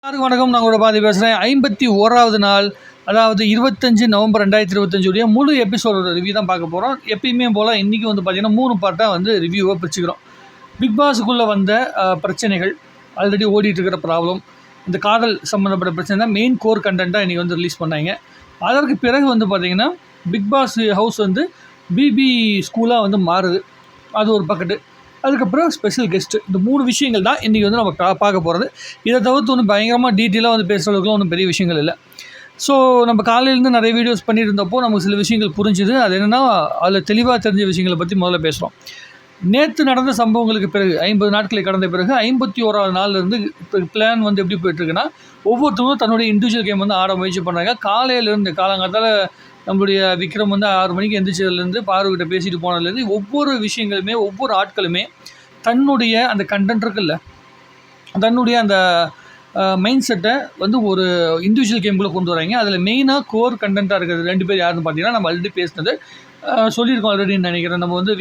எல்லாருக்கும் வணக்கம். நான் உங்களோட பாதி பேசுகிறேன். 51வது நாள், அதாவது 25 நவம்பர் 2025 முழு எபிசோடோட ரிவ்யூ தான் பார்க்க போகிறோம். எப்பயுமே போல் இன்றைக்கி வந்து பார்த்திங்கன்னா 3 பார்ட்டாக வந்து ரிவ்யூவை பிரிச்சுக்கிறோம். பிக் பாஸுக்குள்ளே வந்த பிரச்சனைகள், ஆல்ரெடி ஓடிட்டுருக்கிற ப்ராப்ளம், இந்த காதல் சம்மந்தப்பட்ட பிரச்சனை தான் மெயின் கோர் கண்டென்ட்டாக இன்றைக்கி வந்து ரிலீஸ் பண்ணாங்க. அதற்கு பிறகு வந்து பார்த்திங்கன்னா பிக் பாஸ் ஹவுஸ் வந்து பிபி ஸ்கூலாக வந்து மாறுது. அது ஒரு பக்கெட்டு. அதுக்கப்புறம் ஸ்பெஷல் கெஸ்ட்டு, இந்த 3 விஷயங்கள் தான் இன்றைக்கி வந்து நம்ம பார்க்க போகிறது. இதை தவிர்த்து ஒன்றும் பயங்கரமாக டீட்டெயிலாக வந்து பேசுகிற அளவுக்குலாம் ஒன்றும் பெரிய விஷயங்கள் இல்லை. ஸோ நம்ம காலையிலேருந்து நிறைய வீடியோஸ் பண்ணிட்டு இருந்தப்போ நமக்கு சில விஷயங்கள் புரிஞ்சுது. அது என்னென்னா, அதில் தெளிவாக தெரிஞ்ச விஷயங்களை பற்றி முதல்ல பேசுகிறோம். நேற்று நடந்த சம்பவங்களுக்கு பிறகு 50 நாட்களை கடந்த பிறகு 51வது நாள்லேருந்து இப்போ பிளான் வந்து எப்படி போய்ட்டுருக்குன்னா, ஒவ்வொருத்தரும் தன்னுடைய இண்டிவிஜுவல் கேம் வந்து ஆட முயற்சி பண்ணுறாங்க. காலையிலேருந்து காலங்காத்தால் நம்மளுடைய விக்ரம் வந்து 6 மணிக்கு எந்திரிச்சதுலேருந்து பார்வகிட்ட பேசிட்டு போனதுலேருந்து ஒவ்வொரு விஷயங்களுமே, ஒவ்வொரு ஆட்களுமே தன்னுடைய அந்த கண்டென்ட் இருக்குல்ல, தன்னுடைய அந்த மைண்ட் செட்டை வந்து ஒரு இண்டிவிஜுவல் கேமுக்குள்ளே கொண்டு வராங்க. அதில் மெயினாக கோர் கண்டென்ட்டாக இருக்கிறது 2 பேர் யாருன்னு பார்த்தீங்கன்னா, நம்ம ஆல்ரெடி பேசினது சொல்லியிருக்கோம் ஆல்ரெடின்னு நினைக்கிறேன். நம்ம வந்து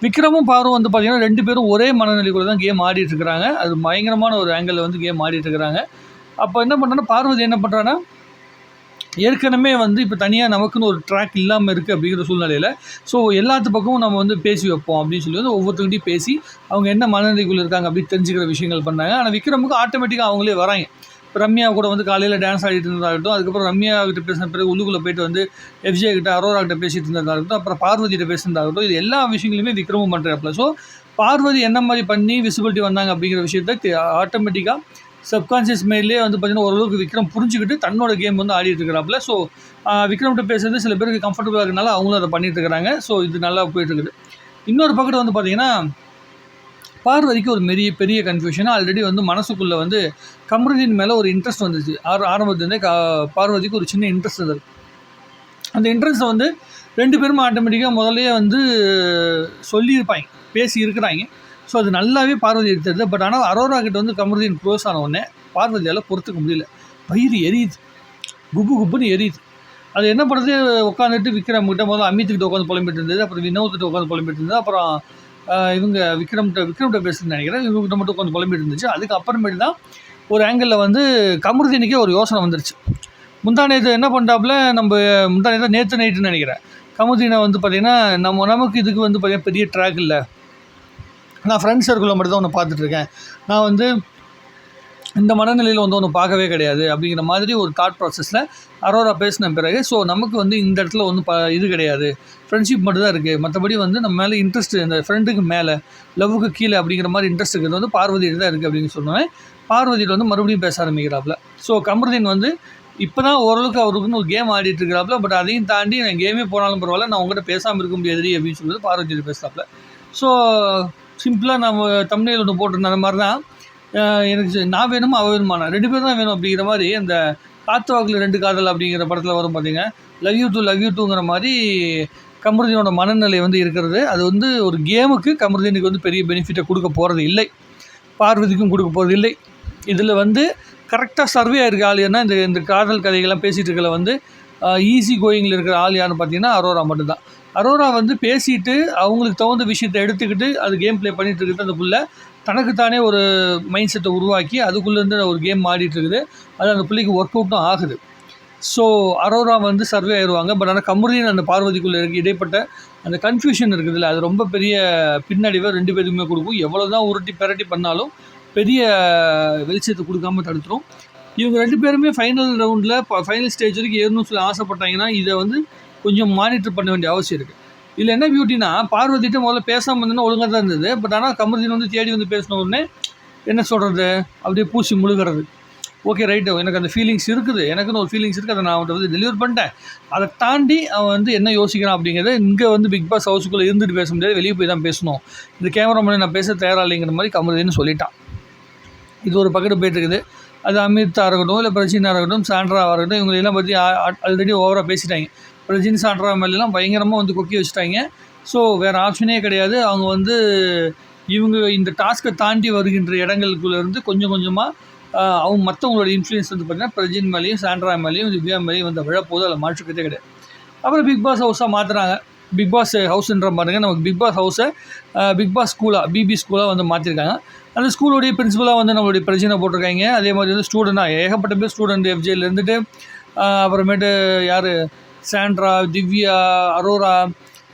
விக்ரமும் பாரும் வந்து பார்த்திங்கன்னா 2 பேரும் ஒரே மனநிலைக்குள்ளே தான் கேம் ஆடிட்டுருக்கிறாங்க. அது பயங்கரமான ஒரு ஆங்கிளில் வந்து கேம் ஆடிட்டுருக்கிறாங்க. அப்போ என்ன பண்ணுறேன்னா, பார்வதி என்ன பண்ணுறான்னா, ஏற்கனவே வந்து இப்போ தனியாக நமக்குன்னு ஒரு ட்ராக் இல்லாமல் இருக்குது அப்படிங்கிற சூழ்நிலையில், ஸோ எல்லாத்து பக்கமும் நம்ம வந்து பேசி வைப்போம் அப்படின்னு சொல்லி வந்து ஒவ்வொருத்தருக்கிட்டையும் பேசி அவங்க என்ன மனநிலைக்குள்ளே இருக்காங்க அப்படின்னு தெரிஞ்சுக்கிற விஷயங்கள் பண்ணாங்க. ஆனால் விக்ரமுக்கு ஆட்டோமேட்டிக்காக அவங்களே வராங்க. இப்போ ரம்யா கூட வந்து காலையில் டான்ஸ் ஆடிட்டு இருந்ததாகட்டும், அதுக்கப்புறம் ரம்யா கிட்ட பேசின பிறகு உள்ளுக்குள்ளே போய்ட்டு வந்து எஃப்ஜே கிட்ட, அரோரா கிட்ட பேசிட்டு இருந்ததாகட்டும், அப்புறம் பார்வதிகிட்ட பேசுனதாகட்டும், இது எல்லா விஷயங்களுமே விக்ரமும் பண்ணுறாப்புல. ஸோ பார்வதி என்ன மாதிரி பண்ணி விசிபிலிட்டி வந்தாங்க அப்படிங்கிற விஷயத்தை ஆட்டோமேட்டிக்காக சப்கான்ஷியஸ் மைண்ட்லேயே வந்து பார்த்திங்கன்னா ஓரளவுக்கு விக்ரம் புரிஞ்சுக்கிட்டு தன்னோட கேம் வந்து ஆடிட்டு இருக்கிறாப்புல. ஸோ விக்ரம்கிட்ட பேசுறது சில பேருக்கு கம்ஃபர்டபுளாக இருக்கனால அவங்களும் அதை பண்ணிட்டு இருக்கிறாங்க. ஸோ இது நல்லா போயிட்டுருக்குது. இன்னொரு பக்கத்தில் வந்து பார்த்திங்கன்னா, பார்வதிக்கு ஒரு பெரிய கன்ஃபியூஷன். ஆல்ரெடி வந்து மனசுக்குள்ளே வந்து கமருதீன் மேலே ஒரு இன்ட்ரெஸ்ட் வந்துச்சு. ஆரம்பத்துலேருந்தே பார்வதிக்கு ஒரு சின்ன இன்ட்ரெஸ்ட் இருந்தது. அந்த இன்ட்ரெஸ்ட்டை வந்து 2 பேரும் ஆட்டோமேட்டிக்காக முதல்லையே வந்து சொல்லியிருப்பாங்க, பேசி இருக்கிறாங்க. ஸோ அது நல்லாவே பார்வதி எடுத்தது. பட் ஆனால் அரோரா கிட்ட வந்து கமருதீன் க்ளோஸ் ஆன உடனே பார்வதியால் பொறுத்துக்க முடியல. வயிறு எரியுது, குப்புன்னு எரியுது. அது என்ன பண்ணுறது, உட்காந்துட்டு விக்ரம்கிட்ட முதல்ல அமித்துக்கிட்ட உட்காந்து புலம்பிட்டு இருந்தது, அப்புறம் வினோத்திட்ட உட்காந்து புலம்பிட்டு இருந்தது, அப்புறம் இவங்க விக்ரம்கிட்ட பேசுன்னு நினைக்கிறேன், இவங்ககிட்ட மட்டும் உட்காந்து புலம்பிட்டு இருந்துச்சு. அதுக்கப்புறமேட்டு தான் ஒரு ஆங்கிளில் வந்து கமருதீனுக்கே ஒரு யோசனை வந்துருச்சு. முந்தானேத்து என்ன பண்ணுறாப்புல, முந்தானேத்து நேற்று நைட்டுன்னு நினைக்கிறேன், கமருதீனை வந்து பார்த்திங்கன்னா நமக்கு இதுக்கு வந்து பார்த்திங்கன்னா பெரிய ட்ராக் இல்லை, நான் ஃப்ரெண்ட்ஸ் சர்க்கிளில் மட்டும் தான் ஒன்று பார்த்துட்ருக்கேன், நான் வந்து இந்த மனநிலையில் வந்து ஒன்று பார்க்கவே கிடையாது அப்படிங்கிற மாதிரி ஒரு தாட் ப்ராசஸில் அரோரா பேசின பிறகு, ஸோ நமக்கு வந்து இந்த இடத்துல ஒன்றும் இது கிடையாது, ஃப்ரெண்ட்ஷிப் மட்டும் தான் இருக்குது, மற்றபடி வந்து நம்ம மேலே இன்ட்ரெஸ்ட் இந்த ஃப்ரெண்டுக்கு மேலே லவ்வுக்கு கீழே அப்படிங்கிற மாதிரி இன்ட்ரெஸ்ட் இருக்கிறது வந்து பார்வதியில் தான் இருக்குது அப்படின்னு சொன்னேன். பார்வதியில் வந்து மறுபடியும் பேச ஆரம்பிக்கிறாப்புல. ஸோ கமருதீன் வந்து இப்போ தான் ஓரளவுக்கு அவருக்குன்னு ஒரு கேம் ஆடிட்டு இருக்கிறாப்புல. பட் அதையும் தாண்டி நான் கேமே போனாலும் பரவாயில்ல, நான் உங்கள்கிட்ட பேசாமல் இருக்க முடியாது அப்படின்னு சொல்லிட்டு பார்வதியில் பேசுகிறாப்புல. ஸோ சிம்பிளாக நம்ம தமிழில் ஒன்று போட்டிருந்த அந்த மாதிரி தான், எனக்கு நான் வேணுமா அவ வேணுமா, நான் 2 பேர் தான் வேணும் அப்படிங்கிற மாதிரி அந்த காத்து வாக்கில் 2 காதல் அப்படிங்கிற படத்தில் வரும் பார்த்தீங்க, லவ் யூ டூங்கிற மாதிரி கமருதீனோட மனநிலை வந்து இருக்கிறது. அது வந்து ஒரு கேமுக்கு கமருதீனுக்கு வந்து பெரிய பெனிஃபிட்டை கொடுக்க போகிறது இல்லை, பார்வதிக்கும் கொடுக்க போகிறது இல்லை. இதில் வந்து கரெக்டாக சர்வே ஆகிருக்க ஆள் ஏன்னா இந்த காதல் கதைகள்லாம் பேசிகிட்டு இருக்கல வந்து ஈஸி கோயிங்கில் இருக்கிற ஆள் யாருன்னு பார்த்தீங்கன்னா அரோரா மட்டும்தான். அரோரா வந்து பேசிட்டு அவங்களுக்கு தகுந்த விஷயத்தை எடுத்துக்கிட்டு அது கேம் ப்ளே பண்ணிகிட்டு இருக்குது. அந்த புள்ள தனக்குத்தானே ஒரு மைண்ட் செட்டை உருவாக்கி அதுக்குள்ளேருந்து ஒரு கேம் ஆடிட்டுருக்குது. அது அந்த பிள்ளைக்கு ஒர்க் அவுட்டும் ஆகுது. ஸோ அரோரா வந்து சர்வே ஆயிடுவாங்க. பட் ஆனால் கமருதீன் அந்த பார்வதிக்குள்ளே இடைப்பட்ட அந்த கன்ஃபியூஷன் இருக்குதுல்ல, அது ரொம்ப பெரிய பின்னடைவை 2 பேருக்குமே கொடுக்கும். எவ்வளோ தான் உருட்டி பெரட்டி பண்ணாலும் பெரிய வெளிச்சத்தை கொடுக்காம தடுத்துரும். இவங்க 2 பேருமே ஃபைனல் ரவுண்டில் ஃபைனல் ஸ்டேஜ் வரைக்கும் ஏறணும்னு சொல்லி ஆசைப்பட்டாங்கன்னா இதை வந்து கொஞ்சம் மானிட்டர் பண்ண வேண்டிய அவசியம் இருக்குது. இதில் என்ன பியூட்டினா, பார்வதிட்ட முதல்ல பேசாமல் இருந்ததுன்னா ஒழுங்காக தான் இருந்தது. பட் ஆனால் கமருதீன் வந்து தேடி வந்து பேசின உடனே என்ன சொல்கிறது, அப்படியே பூசி முழுகிறது. ஓகே ரைட்டு, எனக்கு அந்த ஃபீலிங்ஸ் இருக்குது, எனக்குன்னு ஒரு ஃபீலிங்ஸ் இருக்குது, அதை நான் அவன்கிட்ட வந்து டெலிவர் பண்ணிட்டேன். அதை தாண்டி அவன் வந்து என்ன யோசிக்கிறான் அப்படிங்கிறத இங்கே வந்து பிக் பாஸ் ஹவுஸுக்குள்ளே இருந்துட்டு பேச முடியாது, வெளியே போய் தான் பேசணும். இந்த கேமரா முன்னாடி நான் பேச தயாராக இல்லைங்கிற மாதிரி கமருதீன் சொல்லிட்டான். இது ஒரு பக்கெட்டு போய்ட்டுருக்குது. அது அமித்தாக இருக்கட்டும், இல்லை பிரச்சனையாக இருக்கட்டும், சாண்ட்ராவாக இருக்கட்டும், இவங்களெல்லாம் பற்றி ஆல்ரெடி ஓவராக பேசிட்டாங்க. பிரஜின் சாண்ட்ரா மேலாம் பயங்கரமாக வந்து கொக்கி வச்சுட்டாங்க. ஸோ வேறு ஆப்ஷனே கிடையாது. அவங்க வந்து இவங்க இந்த டாஸ்க்கை தாண்டி வருகின்ற இடங்களுக்குள்ளேருந்து கொஞ்சம் கொஞ்சமாக அவங்க மற்றவங்களோட இன்ஃப்ளூயன்ஸ் வந்து பார்த்திங்கன்னா பிரஜின் மேலேயும் சாண்ட்ரா மேலேயும் திவ்யா மேலேயும் வந்து விழப்போது அதில் மாற்றுக்கிறதே கிடையாது. அப்புறம் பிக் பாஸ் ஹவுஸாக மாற்றுறாங்க. பிக் பாஸ் ஹவுஸ்ன்ற பாருங்க, நமக்கு பிக் பாஸ் ஹவுஸை பிக் பாஸ் ஸ்கூலாக பிபி ஸ்கூலாக வந்து மாற்றிருக்காங்க. அந்த ஸ்கூலுடைய பிரின்சிபலாக வந்து நம்மளுடைய பிரச்சனை போட்டிருக்காங்க. அதே மாதிரி வந்து ஸ்டூடெண்ட்டாக ஏகப்பட்ட பேர் ஸ்டூடெண்ட் எஃப்ஜேல இருந்துட்டு அப்புறமேட்டு யார் சாண்ட்ரா, திவ்யா, அரோரா,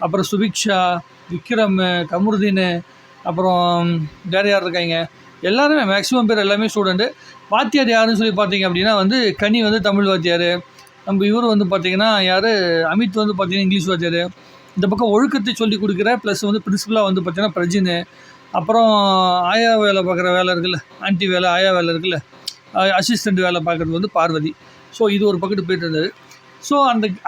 அப்புறம் சுபிக்ஷா, விக்ரம், கமருதீன், அப்புறம் வேறு யார் இருக்காங்க, எல்லாருமே மேக்ஸிமம் பேர் எல்லாமே ஸ்டூடெண்ட்டு. வாத்தியார் யாருன்னு சொல்லி பார்த்தீங்க அப்படின்னா வந்து கனி வந்து தமிழ் வாத்தியார், நம்ம இவர் வந்து பார்த்திங்கன்னா யார் அமித் வந்து பார்த்திங்கன்னா இங்கிலீஷ் வாத்தியார், இந்த பக்கம் ஒழுக்கத்தை சொல்லி கொடுக்குற ப்ளஸ் வந்து பிரின்சிபலாக வந்து பார்த்திங்கன்னா பிரஜின், அப்புறம் ஆயா வேலை பார்க்குற வேலை இருக்குல்ல, ஆன்டி வேலை ஆயா வேலை இருக்குல்ல, அசிஸ்டண்ட் வேலை பார்க்குறது வந்து பார்வதி. ஸோ இது ஒரு பக்கத்து போயிட்டு இருந்தது. ஸோ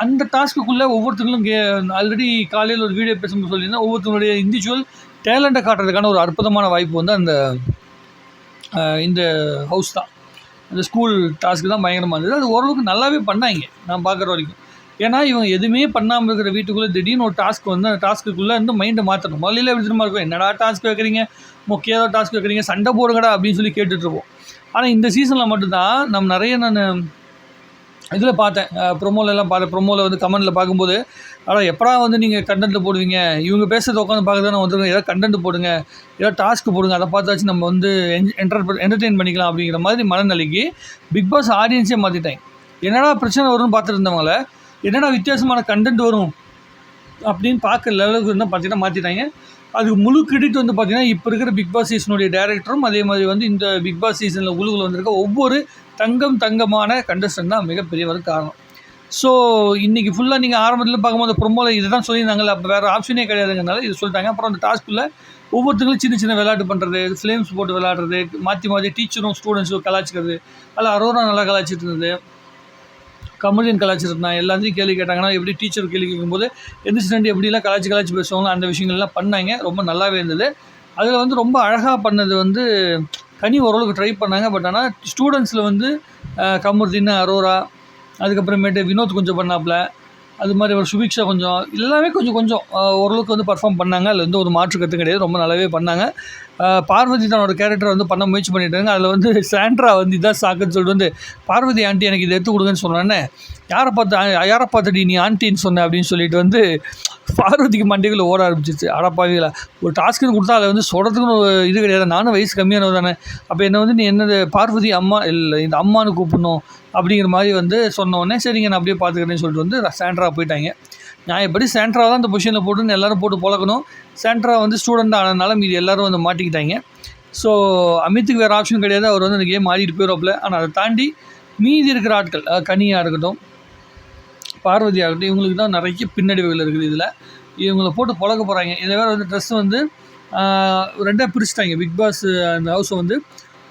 அந்த டாஸ்க்குள்ளே ஒவ்வொருத்தங்களும் ஆல்ரெடி காலையில் ஒரு வீடியோ பேசும்போது சொல்லியிருந்தேன், ஒவ்வொருத்தருடைய இண்டிவிஜுவல் டேலண்ட்டை காட்டுறதுக்கான ஒரு அற்புதமான வாய்ப்பு வந்து இந்த ஹவுஸ் தான். அந்த ஸ்கூல் டாஸ்க்கு தான் பயங்கரமாக இருந்தது. அது ஓரளவுக்கு நல்லாவே பண்ணாங்க நான் பார்க்குற வரைக்கும். ஏன்னா இவங்க எதுவுமே பண்ணாமல் இருக்கிற வீட்டுக்குள்ளே திடீர்னு ஒரு டாஸ்க் வந்து அந்த டாஸ்க்குள்ளே இருந்து மைண்டை மாற்றணும். முதலில் எப்படி திரும்ப இருக்கும், என்னடா டாஸ்க் வைக்கிறீங்க, முக்கியமாக டாஸ்க் வைக்கிறீங்க, சண்டை போடுங்கடா அப்படின்னு சொல்லி கேட்டுட்ருப்போம். ஆனால் இந்த சீசனில் மட்டும்தான் நம்ம நிறைய நான் இதில் பார்த்தேன், ப்ரொமோலெல்லாம் பார்த்தேன். ப்ரொமோவில் வந்து கமெண்டில் பார்க்கும்போது, ஆனால் எப்படா வந்து நீங்கள் கண்டென்ட் போடுவீங்க, இவங்க பேசுகிறத உட்காந்து பார்க்க தானே வந்துருங்க, ஏதாவது கண்டென்ட் போடுங்க, ஏதாவது டாஸ்க்கு போடுங்க, அதை பார்த்தாச்சு நம்ம வந்து என்டர்டெயின் பண்ணிக்கலாம் அப்படிங்கிற மாதிரி மனநிலைக்கு பிக் பாஸ் ஆடியன்ஸே மாற்றிட்டாங்க. என்னடா பிரச்சனை வரும்னு பார்த்துட்டு இருந்தவங்கள என்னடா வித்தியாசமான கண்டென்ட் வரும் அப்படின்னு பார்க்குற லெவலுக்கு வந்து பார்த்தீங்கன்னா மாற்றிட்டாங்க. அதுக்கு முழு கிரெடிட் வந்து பார்த்திங்கன்னா இப்போ இருக்கிற பிக் பாஸ் சீசனுடைய டேரக்டரும், அதே மாதிரி வந்து இந்த பிக் பாஸ் சீசனில் உள்ளுக்குள்ள வந்திருக்க ஒவ்வொரு தங்கமான கண்டஸ்டன்ட் தான் மிகப்பெரிய ஒரு காரணம். ஸோ இன்றைக்கி ஃபுல்லாக நீங்கள் ஆரம்பத்தில் பார்க்கும்போது ப்ரொமோவில் இதை தான் சொல்லியிருந்தாங்கல்ல, அப்போ வேறு ஆப்ஷனே கிடையாதுங்கிறனால இது சொல்லிட்டாங்க. அப்புறம் அந்த டாஸ்க்குள்ளே ஒவ்வொருத்தங்களும் சின்ன சின்ன விளையாட்டு பண்ணுறது, ஃப்ளேம்ஸ் போட்டு விளையாடுறது, மாற்றி டீச்சரும் ஸ்டூடெண்ட்ஸும் கலாச்சிக்கிறது, அதில் அரோரா நல்லா கலாச்சிட்டு இருந்தது, கமர்ஷியல் கலாச்சாரம் எல்லாத்தையும் கேள்வி கேட்டாங்கன்னா எப்படி டீச்சர் கேள்வி கேட்கும்போது எந்திரிச்சிட்டு எப்படிலாம் கலாச்சி பேசுவாங்க, அந்த விஷயங்கள்லாம் பண்ணாங்க. ரொம்ப நல்லாவே இருந்தது. அதில் வந்து ரொம்ப அழகாக பண்ணது வந்து கனி ஓரளவுக்கு ட்ரை பண்ணாங்க. பட் ஆனால் ஸ்டூடெண்ட்ஸில் வந்து கமருதீன், அரோரா, அதுக்கப்புறமேட்டு வினோத் கொஞ்சம் பண்ணாப்புல, அது மாதிரி ஒரு சுபிக்ஷா கொஞ்சம் எல்லாமே கொஞ்சம் ஓரளவுக்கு வந்து பர்ஃபார்ம் பண்ணாங்க. அதில் வந்து ஒரு மாற்று கருத்து கிடையாது, ரொம்ப நல்லாவே பண்ணாங்க. பார்வதி தன்னோட கேரக்டரை வந்து பண்ண முயற்சி பண்ணிட்டாங்க. அதில் வந்து சாண்ட்ரா வந்து இதான் சாக்குன்னு சொல்லிட்டு வந்து பார்வதி ஆண்டி எனக்கு இதை எடுத்து கொடுங்கன்னு சொன்னோன்னே, யாரை பார்த்துடி நீ ஆண்டின்னு சொன்ன அப்படின்னு சொல்லிட்டு வந்து பார்வதிக்கு மண்டைகளை ஓட ஆரம்பிச்சிச்சு. அடப்பாவிகளா, ஒரு டாஸ்க்குன்னு கொடுத்தா அதை வந்து சொல்கிறதுக்குன்னு ஒரு இது கிடையாது, நானும் வயசு கம்மியானது தானே, அப்போ என்ன வந்து நீ என்னது பார்வதி அம்மா இல்லை இந்த அம்மானு கூப்பிடணும் அப்படிங்கிற மாதிரி வந்து சொன்னோடனே சரிங்க நான் அப்படியே பார்த்துக்கிறேன்னு சொல்லிட்டு வந்து சாண்ட்ரா போயிட்டாங்க. நான் எப்படி சாண்ட்ரா தான் இந்த பொசிஷனில் போட்டுன்னு எல்லோரும் போட்டு பழக்கணும். சாண்ட்ரா வந்து ஸ்டூடெண்ட் ஆனதுனால மீதி எல்லோரும் வந்து மாட்டிக்கிட்டாங்க. ஸோ அமித்துக்கு வேறு ஆப்ஷன் கிடையாது, அவர் வந்து அந்த கேம் ஆடிட்டு போயிடுவாப்பில். ஆனால் அதை தாண்டி மீதி இருக்கிற ஆட்கள் கனியாக இருக்கட்டும், பார்வதி ஆகட்டும், இவங்களுக்கு தான் நிறைய பின்னடைவுகள் இருக்குது. இதில் இவங்களை போட்டு பழக்க போகிறாங்க. இதை வேறு வந்து ட்ரெஸ் வந்து ரெண்டாக பிரிச்சுட்டாங்க. பிக் பாஸ் அந்த ஹவுஸை வந்து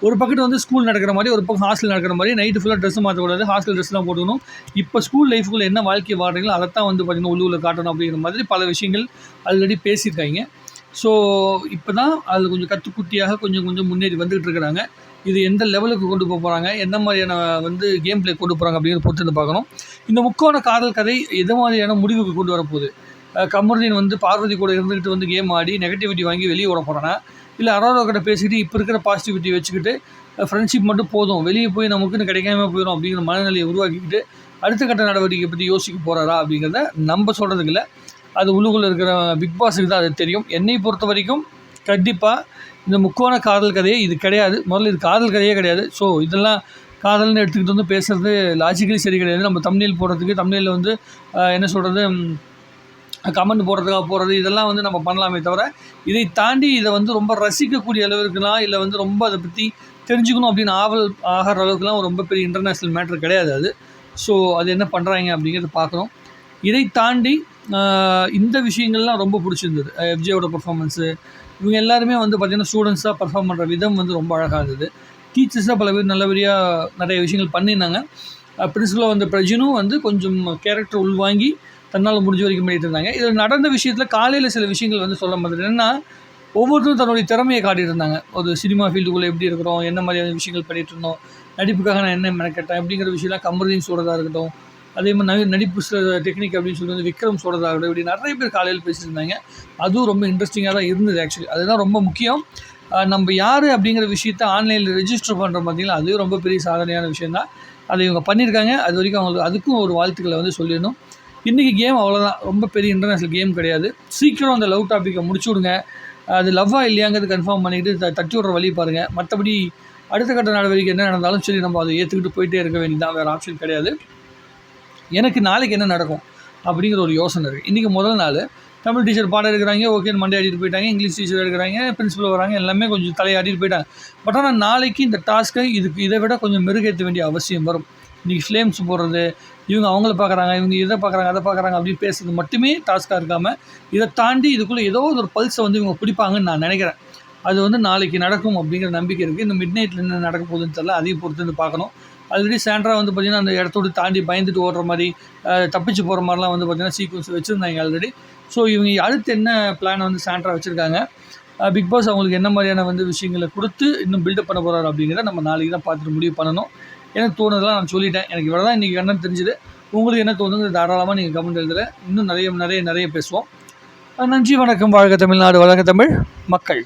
ஒரு பக்கத்து வந்து ஸ்கூல் நடக்கிற மாதிரி, ஒரு பக்கம் ஹாஸ்டல் நடக்கிற மாதிரி. நைட்டு ஃபுல்லாக ட்ரெஸ் மாற்றக்கூடாது, ஹாஸ்டல் ட்ரெஸ்லாம் போட்டுக்கணும். இப்போ ஸ்கூல் லைஃபுக்குள்ளே என்ன வாழ்க்கை வாழ்றீங்களோ அதைத்தான் வந்து பார்த்திங்கன்னா உள்ளூரில் காட்டணும் அப்படிங்கிற மாதிரி பல விஷயங்கள் ஆல்ரெடி பேசியிருக்காங்க. ஸோ இப்போ தான் அதில் கொஞ்சம் கற்றுக்குட்டியாக கொஞ்சம் முன்னேறி வந்துகிட்டு இருக்கிறாங்க. இது எந்த லெவலுக்கு கொண்டு போகிறாங்க, எந்த மாதிரியான வந்து கேம் பிளே கொண்டு போகிறாங்க அப்படிங்கிறத பொறுத்து வந்து பார்க்கணும். இந்த முக்கோண காதல் கதை எது மாதிரியான முடிவுக்கு கொண்டு வரப்போகுது? கமருதீன் வந்து பார்வதி கூட இருந்துக்கிட்டு வந்து கேம் ஆடி நெகட்டிவிட்டி வாங்கி வெளியே விட போகிறானா, இல்லை அரோரா கிட்ட பேசிக்கிட்டு இப்போ இருக்கிற பாசிட்டிவிட்டி வச்சுக்கிட்டு ஃப்ரெண்ட்ஷிப் மட்டும் போதும், வெளியே போய் நமக்குன்னு கிடைக்காம போயிடும் அப்படிங்கிற மனநிலையை உருவாக்கிக்கிட்டு அடுத்த கட்ட நடவடிக்கை பற்றி யோசிக்க போகிறாரா அப்படிங்கிறத நம்ம சொல்கிறதுக்கு இல்லை, அது உள்ளுக்குள்ளே இருக்கிற பிக் பாஸுக்கு தான் அது தெரியும். என்னை பொறுத்த வரைக்கும் கண்டிப்பாக இந்த முக்கோண காதல் கதையே இது கிடையாது. முதல்ல இது காதல் கதையே கிடையாது. ஸோ இதெல்லாம் காதல்னு எடுத்துக்கிட்டு வந்து பேசுகிறது லாஜிக்கலி சரி கிடையாது. நம்ம தம்ப்நெயில் போடுறதுக்கு தம்ப்நெயிலில் வந்து என்ன சொல்கிறது, கமெண்ட் போடுறதுக்காக போகிறது இதெல்லாம் வந்து நம்ம பண்ணலாமே தவிர, இதை தாண்டி இதை வந்து ரொம்ப ரசிக்கக்கூடிய அளவுக்குலாம், இல்லை வந்து ரொம்ப அதை பற்றி தெரிஞ்சுக்கணும் அப்படின்னு ஆவல் ஆகிற அளவுக்குலாம் ரொம்ப பெரிய இன்டர்நேஷ்னல் மேட்ரு கிடையாது அது. ஸோ அது என்ன பண்ணுறாங்க அப்படிங்கிறத பார்க்குறோம். இதை தாண்டி இந்த விஷயங்கள்லாம் ரொம்ப பிடிச்சிருந்தது. எஃப்ஜேயோட பர்ஃபார்மன்ஸு, இவங்க எல்லாருமே வந்து பார்த்திங்கன்னா ஸ்டூடெண்ட்ஸாக பர்ஃபார்ம் பண்ணுற விதம் வந்து ரொம்ப அழகாக இருந்தது. டீச்சர்ஸாக பல பேர் நல்லபடியாக நிறைய விஷயங்கள் பண்ணியிருந்தாங்க. பிரின்சிபலாக வந்து பிரஜினும் வந்து கொஞ்சம் கேரக்டர் உள்வாங்கி தன்னால் முடிஞ்ச வரைக்கும் பண்ணிட்டு இருந்தாங்க. இதில் நடந்த விஷயத்தில் காலையில் சில விஷயங்கள் வந்து சொல்ல மாதிரி என்னென்னா, ஒவ்வொருத்தரும் தன்னுடைய திறமையை காட்டிகிட்டு இருந்தாங்க. ஒரு சினிமா ஃபீல்டுக்குள்ளே எப்படி இருக்கிறோம், என்ன மாதிரியான விஷயங்கள் பண்ணிகிட்டு இருந்தோம், நடிப்புக்காக நான் என்ன மெனக்கட்டேன் அப்படிங்கிற விஷயம்லாம் கமருதீன் சொல்கிறதா இருக்கட்டும், அதே மாதிரி நடிப்பு டெக்னிக் அப்படின்னு சொல்லி வந்து விக்ரம் சொல்கிறதா இருக்கட்டும், இப்படி நிறைய பேர் காலையில் பேசியிருந்தாங்க. அதுவும் ரொம்ப இன்ட்ரெஸ்டிங்காக தான் இருந்தது. ஆக்சுவலி அதுதான் ரொம்ப முக்கியம். நம்ம யார் அப்படிங்கிற விஷயத்த ஆன்லைனில் ரெஜிஸ்டர் பண்ணுறோம் பார்த்தீங்களா, அதுவும் ரொம்ப பெரிய சாதனையான விஷயந்தான். அதை இவங்க பண்ணியிருக்காங்க. அது வரைக்கும் அவங்களுக்கு அதுக்கும் ஒரு வாழ்த்துக்களை வந்து சொல்லிடணும். இன்றைக்கி கேம் அவ்வளோதான், ரொம்ப பெரிய இன்டர்நேஷ்னல் கேம் கிடையாது. சீக்கிரம் அந்த லவ் டாப்பிக்கை முடிச்சு விடுங்க. அது லவ்வா இல்லையாங்கிறது கன்ஃபார்ம் பண்ணிக்கிட்டு தட்டி விட்ற வழி பாருங்கள். மற்றபடி அடுத்த கட்ட நடவடிக்கை என்ன நடந்தாலும் சரி, நம்ம அதை ஏற்றுக்கிட்டு போயிட்டே இருக்க வேண்டியதான், வேறு ஆப்ஷன் கிடையாது. எனக்கு நாளைக்கு என்ன நடக்கும் அப்படிங்கிற ஒரு யோசனை இருக்குது. இன்றைக்கி முதல் நாள் தமிழ் டீச்சர் பாடம் எடுக்கிறாங்க, ஓகேன்னு மண்டே ஆடிட்டு போயிட்டாங்க. இங்கிலீஷ் டீச்சர் எடுக்கிறாங்க, பிரின்சிபல் வராங்க, எல்லாமே கொஞ்சம் தலையாடிட்டு போயிட்டாங்க. பட் ஆனால் நாளைக்கு இந்த டாஸ்க்கை இதை விட கொஞ்சம் மெருகேற்ற வேண்டிய அவசியம் வரும். இன்றைக்கி ஃப்ளேம்ஸ் போடுறது, இவங்க அவங்கள பார்க்குறாங்க, இவங்க இதை பார்க்குறாங்க, அதை பார்க்குறாங்க அப்படின்னு பேசுறது மட்டுமே டாஸ்க்காக இருக்காமல், இதை தாண்டி இதுக்குள்ளே ஏதோ ஒரு பல்ஸை வந்து இவங்க பிடிப்பாங்கன்னு நான் நினைக்கிறேன். அது வந்து நாளைக்கு நடக்கும் அப்படிங்கிற நம்பிக்கை இருக்குது. இந்த மிட் நைட்டில் என்ன நடக்க போகுதுன்னு தெரியல, அதையும் பொறுத்து வந்து பார்க்கணும். ஆல்ரெடி சாண்ட்ரா வந்து பார்த்திங்கன்னா அந்த இடத்தோடு தாண்டி பயந்துட்டு ஓடுற மாதிரி, தப்பிச்சு போகிற மாதிரிலாம் வந்து பார்த்திங்கன்னா சீக்வன்ஸ் வச்சுருந்தாங்க ஆல்ரெடி. ஸோ இவங்க அடுத்து என்ன பிளான் வந்து சாண்ட்ரா வச்சுருக்காங்க, பிக் பாஸ் அவங்களுக்கு என்ன மாதிரியான வந்து விஷயங்களை கொடுத்து இன்னும் பில்டப் பண்ண போகிறாரு அப்படிங்கிறத நம்ம நாளைக்கு தான் பார்த்துட்டு முடிவு பண்ணணும். எனக்கு தோணுதெல்லாம் நான் சொல்லிட்டேன். எனக்கு இவ்வளோ தான் இன்றைக்கி என்னன்னு தெரிஞ்சுது. உங்களுக்கு என்ன தோணுது தாராளமாக நீங்கள் கமெண்ட் எழுதுகிற. இன்னும் நிறைய பேசுவோம். நன்றி, வணக்கம். வாழ்க தமிழ்நாடு, வளர்க தமிழ் மக்கள்.